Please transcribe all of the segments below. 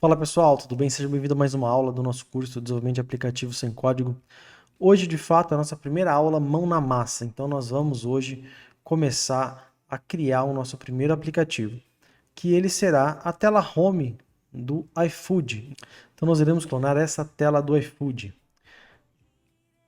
Fala pessoal, tudo bem? Seja bem-vindo a mais uma aula do nosso curso de desenvolvimento de aplicativos sem código. Hoje, de fato, é a nossa primeira aula mão na massa, então nós vamos hoje começar a criar o nosso primeiro aplicativo, que ele será a tela home do iFood. Então nós iremos clonar essa tela do iFood,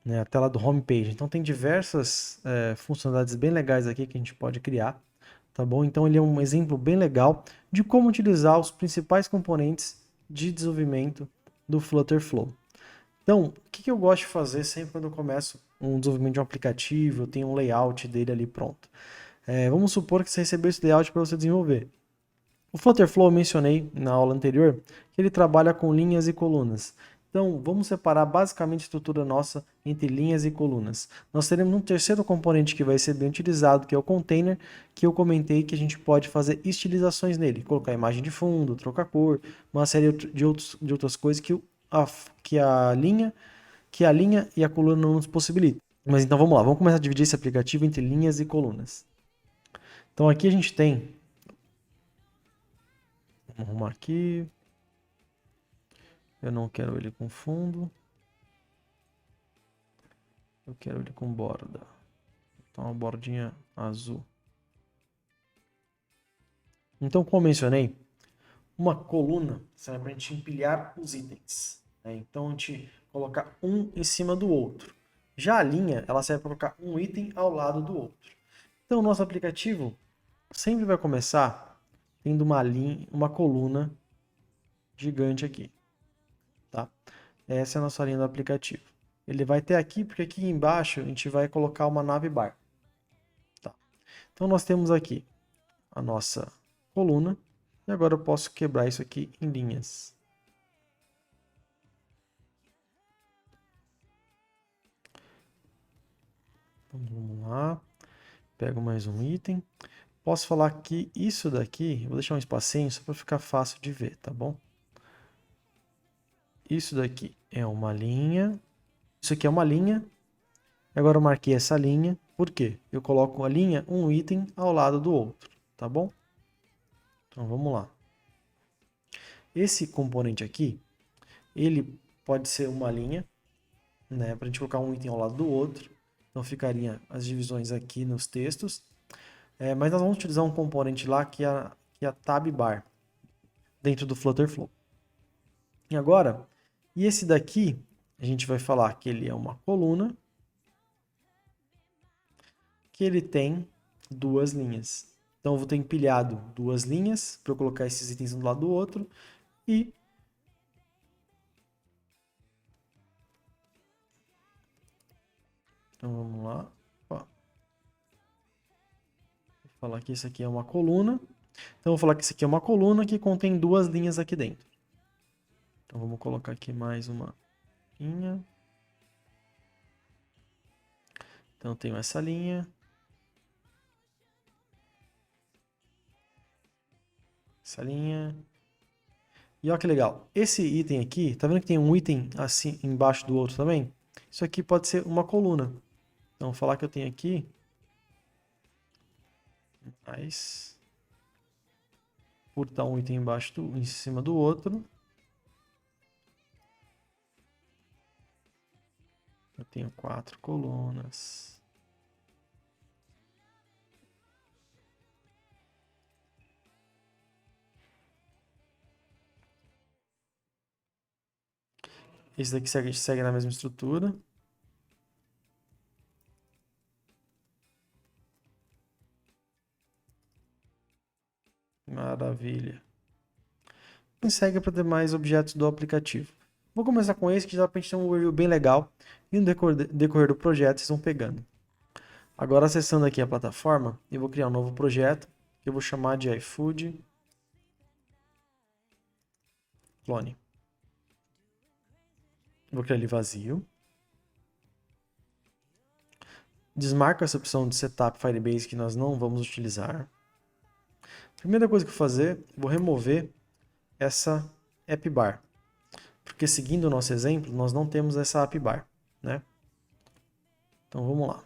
né, a tela do homepage. Então tem diversas funcionalidades bem legais aqui que a gente pode criar, tá bom? Então ele é um exemplo bem legal de como utilizar os principais componentes de desenvolvimento do Flutter Flow. Então, o que eu gosto de fazer sempre quando eu começo um desenvolvimento de um aplicativo, eu tenho um layout dele ali pronto. Vamos supor que você recebeu esse layout para você desenvolver. O Flutterflow eu mencionei na aula anterior que ele trabalha com linhas e colunas. Então, vamos separar basicamente a estrutura nossa entre linhas e colunas. Nós teremos um terceiro componente que vai ser bem utilizado, que é o container, que eu comentei que a gente pode fazer estilizações nele, colocar imagem de fundo, trocar cor, uma série de outras coisas que a linha e a coluna não nos possibilitam. Mas então vamos lá, vamos começar a dividir esse aplicativo entre linhas e colunas. Então aqui a gente tem, vamos arrumar aqui, eu não quero ele com fundo, eu quero ele com borda. Então uma bordinha azul. Então, como eu mencionei, uma coluna serve para a gente empilhar os itens, né? Então a gente colocar um em cima do outro. Já a linha, ela serve para colocar um item ao lado do outro. Então o nosso aplicativo sempre vai começar tendo uma linha, uma coluna gigante aqui, tá? Essa é a nossa linha do aplicativo. Ele vai ter aqui, porque aqui embaixo a gente vai colocar uma navbar. Tá? Então nós temos aqui a nossa coluna, e agora eu posso quebrar isso aqui em linhas. Então, vamos lá, pego mais um item. Posso falar que isso daqui, vou deixar um espacinho só para ficar fácil de ver, tá bom? Isso daqui é uma linha, isso aqui é uma linha. Agora eu marquei essa linha, por quê? Eu coloco a linha, um item ao lado do outro, tá bom? Então vamos lá. Esse componente aqui, ele pode ser uma linha, né, para a gente colocar um item ao lado do outro. Então ficaria as divisões aqui nos textos. Mas nós vamos utilizar um componente lá que é a tab bar, dentro do Flutter Flow. E agora, e esse daqui, a gente vai falar que ele é uma coluna, que ele tem duas linhas. Então eu vou ter empilhado duas linhas para eu colocar esses itens um do lado do outro. E então vamos lá. Ó. Vou falar que isso aqui é uma coluna. Então eu vou falar que isso aqui é uma coluna que contém duas linhas aqui dentro. Então vamos colocar aqui mais uma linha. Então eu tenho essa linha. Essa linha. E olha que legal. Esse item aqui, tá vendo que tem um item assim embaixo do outro também? Isso aqui pode ser uma coluna. Então vou falar que eu tenho aqui mais por estar um item em cima do outro. Eu tenho 4 colunas. Esse daqui segue na mesma estrutura. Maravilha. E segue para demais objetos do aplicativo. Vou começar com esse que já para a gente ter um overview bem legal. E no decorrer do projeto vocês vão pegando. Agora acessando aqui a plataforma, eu vou criar um novo projeto. Que eu vou chamar de iFood Clone. Vou criar ele vazio. Desmarco essa opção de Setup Firebase que nós não vamos utilizar. Primeira coisa que eu vou fazer, vou remover essa app bar. Porque seguindo o nosso exemplo, nós não temos essa app bar, né? Então vamos lá.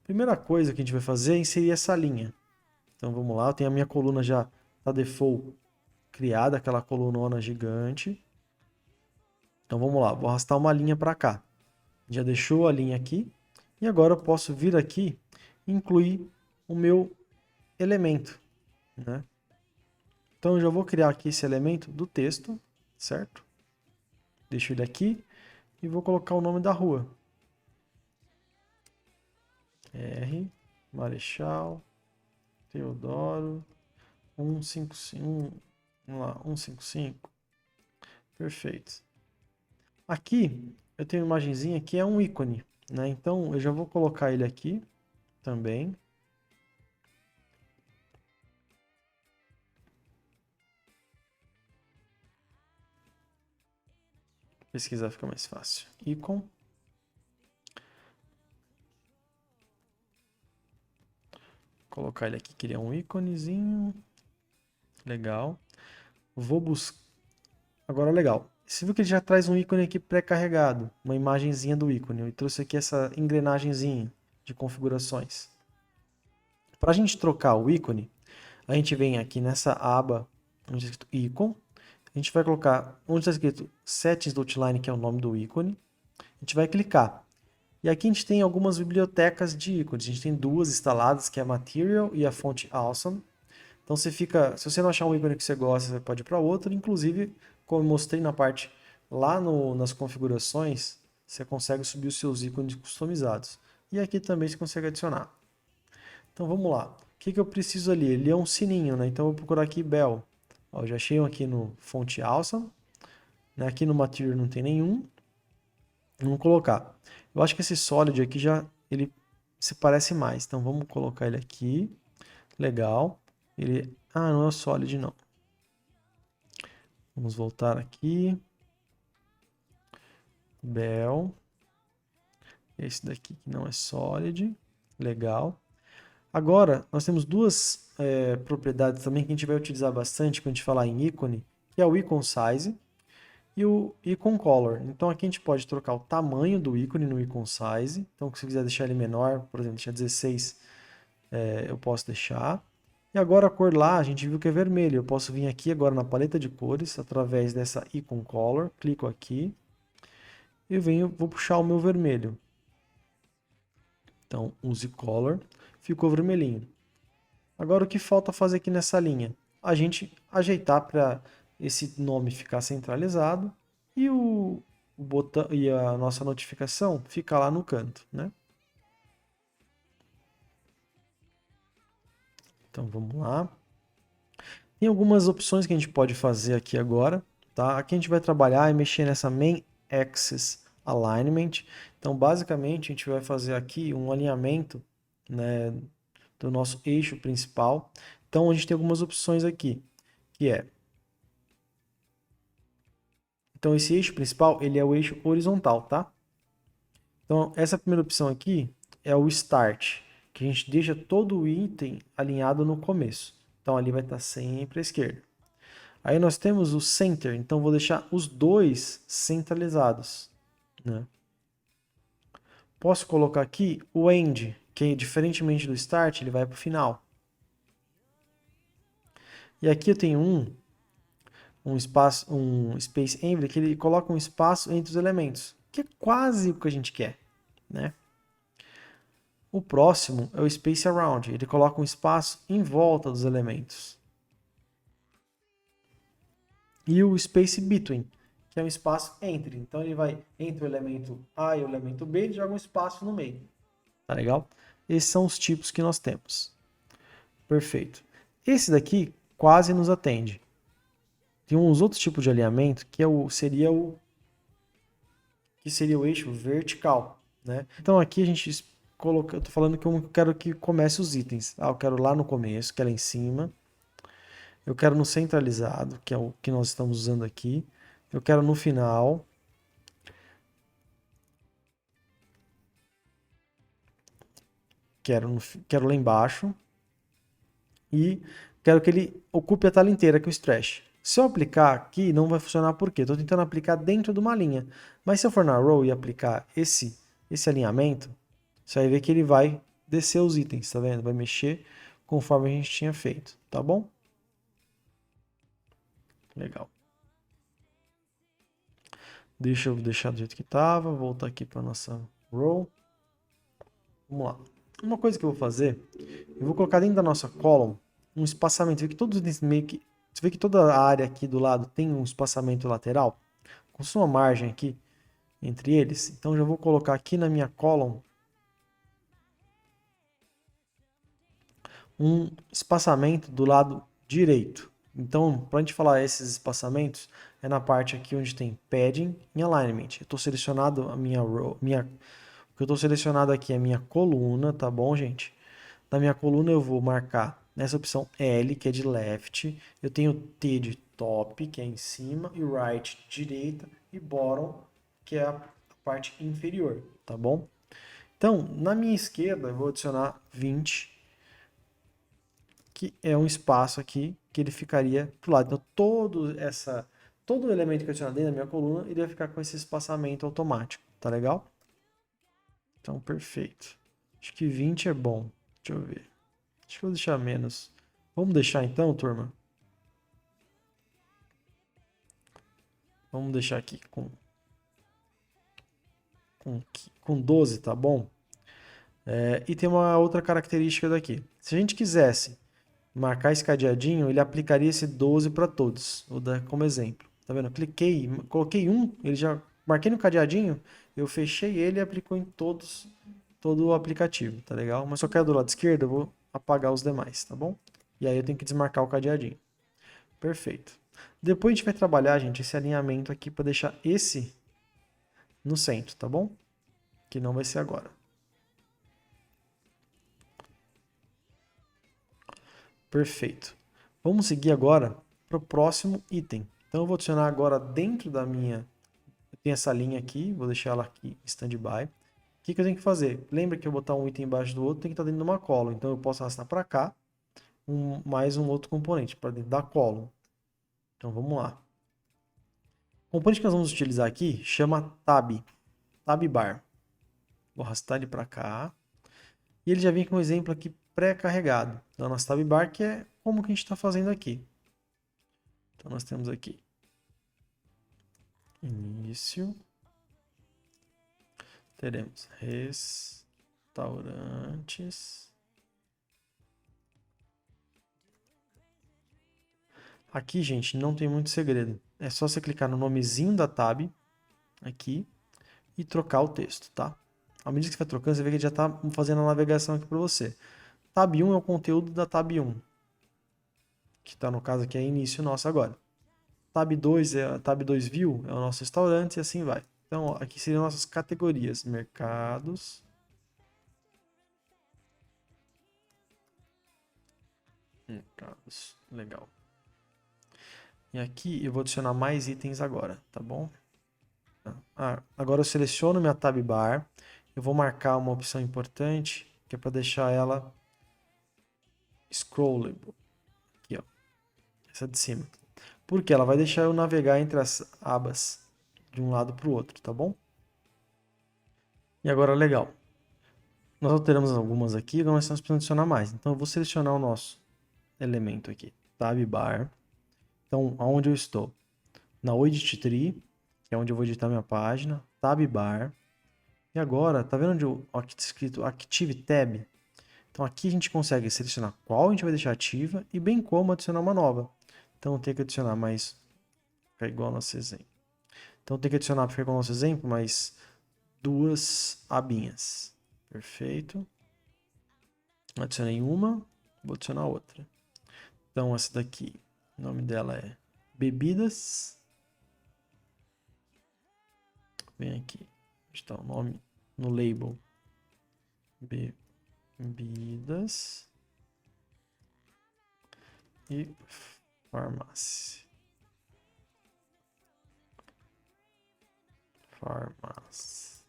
Primeira coisa que a gente vai fazer é inserir essa linha. Então vamos lá, eu tenho a minha coluna já da default criada aquela colunona gigante. Então vamos lá, vou arrastar uma linha para cá. Já deixou a linha aqui. E agora eu posso vir aqui e incluir o meu elemento, né? Então eu já vou criar aqui esse elemento do texto, certo? Deixo ele aqui e vou colocar o nome da rua. R. Marechal Deodoro 155. Vamos lá, 155. Perfeito. Aqui eu tenho uma imagenzinha que é um ícone, né? Então eu já vou colocar ele aqui também. Pesquisar fica mais fácil. Icon. Colocar ele aqui, que ele é um íconezinho. Legal. Vou buscar. Agora, legal. Você viu que ele já traz um ícone aqui pré-carregado, uma imagenzinha do ícone. Eu trouxe aqui essa engrenagemzinha de configurações. Para a gente trocar o ícone, a gente vem aqui nessa aba onde está escrito Icon. A gente vai colocar onde está escrito Settings do Outline, que é o nome do ícone. A gente vai clicar. E aqui a gente tem algumas bibliotecas de ícones. A gente tem duas instaladas, que é a Material e a Font Awesome. Então se você não achar um ícone que você gosta, você pode ir para outro. Inclusive, como eu mostrei na parte lá nas configurações, você consegue subir os seus ícones customizados. E aqui também você consegue adicionar. Então vamos lá. O que eu preciso ali? Ele é um sininho, né? Então eu vou procurar aqui Bell. Ó, já achei um aqui no Font Awesome. Né? Aqui no Material não tem nenhum. Vamos colocar. Eu acho que esse Solid aqui ele se parece mais. Então vamos colocar ele aqui. Legal. não é o Solid não. Vamos voltar aqui. Bell. Esse daqui que não é Solid. Legal. Agora, nós temos duas propriedades também que a gente vai utilizar bastante quando a gente falar em ícone, que é o Icon Size e o Icon Color. Então aqui a gente pode trocar o tamanho do ícone no Icon Size. Então se eu quiser deixar ele menor, por exemplo, deixar 16, eu posso deixar. E agora a cor lá, a gente viu que é vermelho. Eu posso vir aqui agora na paleta de cores, através dessa Icon Color, clico aqui e vou puxar o meu vermelho. Então, use Color, ficou vermelhinho. Agora o que falta fazer aqui nessa linha? A gente ajeitar para esse nome ficar centralizado e o botão e a nossa notificação ficar lá no canto, né? Então vamos lá. Tem algumas opções que a gente pode fazer aqui agora, tá? Aqui a gente vai trabalhar e mexer nessa Main Axis Alignment. Então basicamente a gente vai fazer aqui um alinhamento, né, do nosso eixo principal. Então a gente tem algumas opções aqui, que é então esse eixo principal, ele é o eixo horizontal, tá? Então essa primeira opção aqui é o Start, que a gente deixa todo o item alinhado no começo. Então ali vai estar sempre à esquerda. Aí nós temos o Center, então vou deixar os dois centralizados, né? Posso colocar aqui o End, que diferentemente do Start, ele vai para o final. E aqui eu tenho um Space Envelope, que ele coloca um espaço entre os elementos, que é quase o que a gente quer, né? O próximo é o Space Around, ele coloca um espaço em volta dos elementos. E o Space Between, que é um espaço entre. Então ele vai entre o elemento A e o elemento B e joga um espaço no meio. Tá legal? Esses são os tipos que nós temos. Perfeito. Esse daqui quase nos atende. Tem uns outros tipos de alinhamento que seria o eixo vertical, né? Então aqui a gente coloca, eu tô falando que eu quero que comece os itens. Eu quero lá no começo, que é lá em cima. Eu quero no centralizado, que é o que nós estamos usando aqui. Eu quero no final. Quero lá embaixo. E quero que ele ocupe a tela inteira, que é o stretch. Se eu aplicar aqui, não vai funcionar por quê? Estou tentando aplicar dentro de uma linha. Mas se eu for na row e aplicar esse alinhamento, você vai ver que ele vai descer os itens, tá vendo? Vai mexer conforme a gente tinha feito, tá bom? Legal. Deixa eu deixar do jeito que estava, voltar aqui para nossa row. Vamos lá. Uma coisa que eu vou fazer, eu vou colocar dentro da nossa column um espaçamento. Você vê que você vê que toda a área aqui do lado tem um espaçamento lateral, com sua margem aqui entre eles. Então já vou colocar aqui na minha column um espaçamento do lado direito. Então, para a gente falar esses espaçamentos, é na parte aqui onde tem padding e alignment. Eu estou selecionado a minha row, o que eu estou selecionado aqui é a minha coluna, tá bom, gente? Na minha coluna eu vou marcar nessa opção L, que é de left. Eu tenho T de top, que é em cima, e right, direita, e bottom, que é a parte inferior, tá bom? Então, na minha esquerda, eu vou adicionar 20, que é um espaço aqui que ele ficaria pro lado. Então, todo elemento que eu adicionar dentro da minha coluna, ele vai ficar com esse espaçamento automático, tá legal? Então, perfeito. Acho que 20 é bom. Deixa eu ver. Acho que eu vou deixar menos. Vamos deixar então, turma? Vamos deixar aqui com 12, tá bom? E tem uma outra característica daqui. Se a gente quisesse marcar esse cadeadinho, ele aplicaria esse 12 para todos. Vou dar como exemplo. Tá vendo? Eu cliquei, coloquei um, ele já marquei no cadeadinho, eu fechei ele e aplicou em todo o aplicativo, tá legal? Mas se eu quero do lado esquerdo, eu vou apagar os demais, tá bom? E aí eu tenho que desmarcar o cadeadinho. Perfeito. Depois a gente vai trabalhar, gente, esse alinhamento aqui para deixar esse no centro, tá bom? Que não vai ser agora. Perfeito. Vamos seguir agora para o próximo item. Então eu vou adicionar agora dentro da minha... Eu tenho essa linha aqui, vou deixar ela aqui em standby. O que eu tenho que fazer? Lembra que eu botar um item embaixo do outro tem que estar dentro de uma column. Então eu posso arrastar para cá mais um outro componente para dentro da column. Então vamos lá. O componente que nós vamos utilizar aqui chama tab bar. Vou arrastar ele para cá. E ele já vem com um exemplo aqui pré-carregado. Então, nosso tab bar, que é como que a gente está fazendo aqui. Então, nós temos aqui início. Teremos restaurantes. Aqui, gente, não tem muito segredo. É só você clicar no nomezinho da tab aqui e trocar o texto, tá? À medida que você vai trocando, você vê que ele já está fazendo a navegação aqui para você. Tab 1 é o conteúdo da tab 1, que está no caso aqui é início nosso agora. Tab 2 é a tab 2 view, é o nosso restaurante e assim vai. Então, ó, aqui seriam nossas categorias: mercados, legal. E aqui eu vou adicionar mais itens agora, tá bom? Agora eu seleciono minha tab bar, eu vou marcar uma opção importante, que é para deixar ela scrollable, aqui ó, essa de cima. Porque ela vai deixar eu navegar entre as abas de um lado para o outro, tá bom? E agora, legal. Nós alteramos algumas aqui, agora nós estamos precisando adicionar mais. Então, eu vou selecionar o nosso elemento aqui, tab bar. Então, aonde eu estou? Na Edit Tree, que é onde eu vou editar minha página, tab bar. E agora, tá vendo onde aqui está escrito Active Tab? Então, aqui a gente consegue selecionar qual a gente vai deixar ativa e bem como adicionar uma nova. Então, eu tenho que adicionar mais, ficar igual ao nosso exemplo. Então, eu tenho que adicionar, para ficar igual ao nosso exemplo, mais duas abinhas. Perfeito. Adicionei uma, vou adicionar outra. Então, essa daqui, o nome dela é Bebidas. Vem aqui, está o nome no label. Bebidas e farmácia. Farmácia.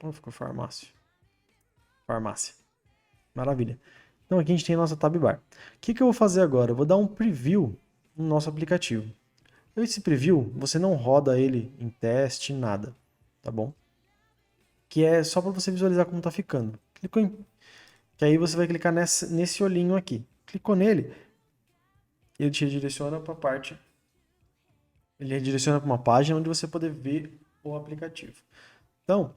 Oh, ficou farmácia. Farmácia. Maravilha. Então aqui a gente tem a nossa tab bar. O que eu vou fazer agora? Eu vou dar um preview no nosso aplicativo. Esse preview, você não roda ele em teste, nada, tá bom? Que é só para você visualizar como está ficando. Que aí você vai clicar nesse olhinho aqui. Clicou nele, ele te redireciona para a parte. Ele redireciona para uma página onde você poder ver o aplicativo. Então,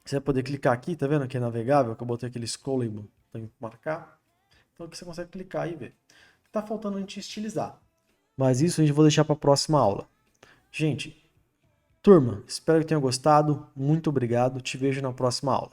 você vai poder clicar aqui, tá vendo que é navegável? Que eu botei aquele scrollable para marcar. Então aqui você consegue clicar e ver. Tá faltando a gente estilizar. Mas isso a gente vai deixar para a próxima aula. Gente, turma, espero que tenham gostado. Muito obrigado. Te vejo na próxima aula.